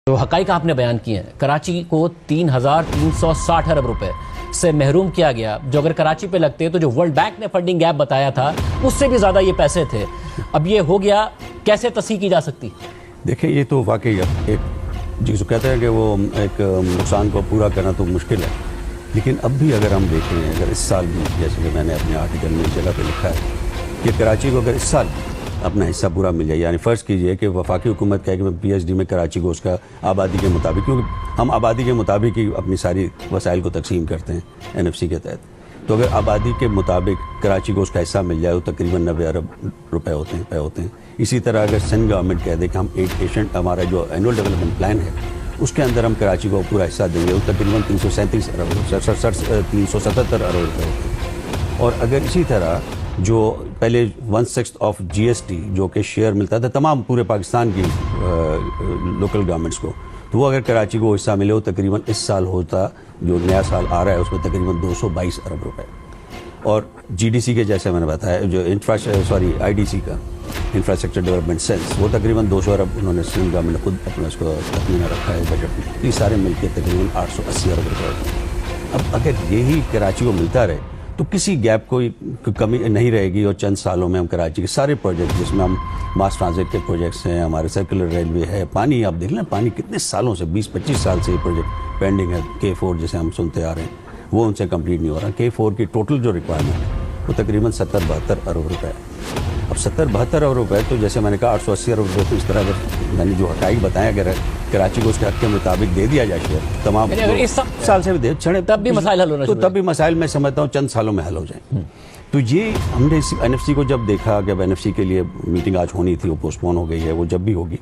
تو حقائق آپ نے بیان کیے ہیں. کراچی کو 3,360 ارب روپے سے محروم کیا گیا, جو اگر کراچی پہ لگتے تو جو ورلڈ بینک نے فنڈنگ گیپ بتایا تھا اس سے بھی زیادہ یہ پیسے تھے. اب یہ ہو گیا, کیسے تصحیح کی جا سکتی؟ دیکھیں یہ تو واقعی ایک جو کہتے ہیں کہ وہ ایک نقصان کو پورا کرنا تو مشکل ہے, لیکن اب بھی اگر ہم دیکھیں, اگر اس سال بھی, جیسے کہ میں نے اپنے آرٹیکل میں اس جگہ پہ لکھا ہے کہ کراچی کو اگر اس سال اپنا حصہ پورا مل جائے, یعنی فرض کیجئے کہ وفاقی حکومت کہے کہ میں پی ایچ ڈی میں کراچی کو اس کا آبادی کے مطابق, کیونکہ ہم آبادی کے مطابق ہی اپنی ساری وسائل کو تقسیم کرتے ہیں این ایف سی کے تحت, تو اگر آبادی کے مطابق کراچی کو اس کا حصہ مل جائے تو تقریباً 90 ارب روپے ہوتے ہیں. اسی طرح اگر سندھ گورنمنٹ کہہ دے کہ ہم ہمارا جو اینول ڈیولپمنٹ پلان ہے اس کے اندر ہم کراچی کو پورا حصہ دیں گے, وہ تقریباً 337 ارب روپے ہوتے ہیں. اور اگر اسی طرح جو پہلے 1/6 آف جی ایس ٹی جو کہ شیئر ملتا تھا تمام پورے پاکستان کی لوکل گورنمنٹس کو, تو وہ اگر کراچی کو حصہ ملے وہ تقریباً اس سال ہوتا, جو نیا سال آ رہا ہے اس میں تقریباً 222 ارب روپے. اور جی ڈی سی کے جیسے میں نے بتایا, جو آئی ڈی سی کا انفراسٹرکچر ڈیولپمنٹ سینس, وہ تقریباً 200 ارب انہوں نے سندھ گورنمنٹ نے خود اپنا اس کو تخمینہ رکھا ہے بجٹ میں, یہ سارے مل کے تقریباً 880 ارب روپے ہوتے ہیں. اب اگر یہی کراچی کو ملتا رہے تو کسی گیپ کوئی کمی نہیں رہے گی, اور چند سالوں میں ہم کراچی کے سارے پروجیکٹ, جس میں ہم ماس ٹرانزٹ کے پروجیکٹس ہیں, ہمارے سرکولر ریلوے ہے, پانی آپ دیکھ لیں پانی کتنے سالوں سے 20-25 سال سے یہ پروجیکٹ پینڈنگ ہے. K4 جسے ہم سنتے آ رہے ہیں وہ ان سے کمپلیٹ نہیں ہو رہا. K4 کی ٹوٹل جو ریکوائرمنٹ ہے وہ تقریباً 70-72 ارب روپے ہے. اب 70-72 ارب روپے, تو جیسے میں نے کہا 880 ارب روپے, تو اس طرح اگر میں نے جو حقائق بتائیں اگر کراچی کو اس کے حق کے مطابق دے دیا جائے شیئر تمام اس سال سے بھی دے چھڑے تب بھی مسائل حل ہونا تو تب بھی مسائل میں سمجھتا ہوں چند سالوں میں حل ہو جائیں. تو یہ ہم نے این ایف سی کو جب دیکھا کہ این ایف سی کے لیے میٹنگ آج ہونی تھی, وہ پوسٹ پون ہو گئی ہے, وہ جب بھی ہوگی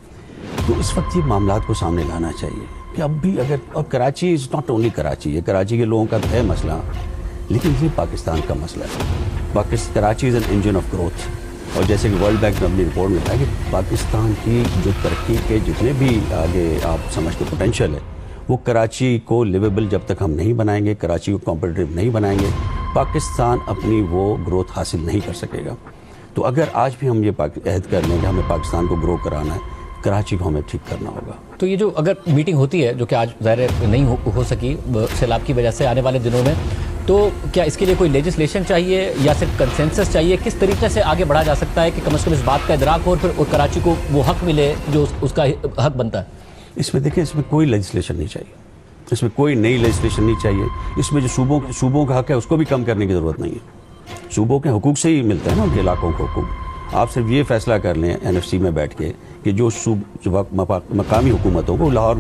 تو اس وقت یہ معاملات کو سامنے لانا چاہیے کہ اب بھی اگر, اور Karachi is not only Karachi, یہ کراچی کے لوگوں کا ہے مسئلہ, لیکن یہ پاکستان کا مسئلہ ہے. Karachi is an engine of growth, اور جیسے کہ ورلڈ بینک نے اپنی رپورٹ میں کہا کہ پاکستان کی جو ترقی کے جتنے بھی آگے آپ سمجھتے پوٹینشیل ہے وہ کراچی کو لیویبل جب تک ہم نہیں بنائیں گے, کراچی کو کمپیٹیٹیو نہیں بنائیں گے, پاکستان اپنی وہ گروتھ حاصل نہیں کر سکے گا. تو اگر آج بھی ہم یہ عہد کر لیں کہ ہمیں پاکستان کو گرو کرانا ہے, کراچی کو ہمیں ٹھیک کرنا ہوگا. تو یہ جو اگر میٹنگ ہوتی ہے جو کہ آج ظاہر نہیں ہو سکی سیلاب کی وجہ سے, آنے والے دنوں میں تو کیا اس کے لیے کوئی لیجسلیشن چاہیے یا صرف کنسنسس چاہیے؟ کس طریقے سے آگے بڑھا جا سکتا ہے کہ کم از کم اس بات کا ادراک ہو اور کراچی کو وہ حق ملے جو اس کا حق بنتا ہے؟ اس میں دیکھیں, اس میں کوئی لیجسلیشن نہیں چاہیے, اس میں کوئی نئی لیجسلیشن نہیں چاہیے. اس میں جو صوبوں کا حق ہے اس کو بھی کم کرنے کی ضرورت نہیں ہے. صوبوں کے حقوق سے ہی ملتا ہے نا ان کے علاقوں کو حقوق. آپ صرف یہ فیصلہ کر لیں این ایف سی میں بیٹھ کے کہ جو مقامی حکومتوں کو لاہور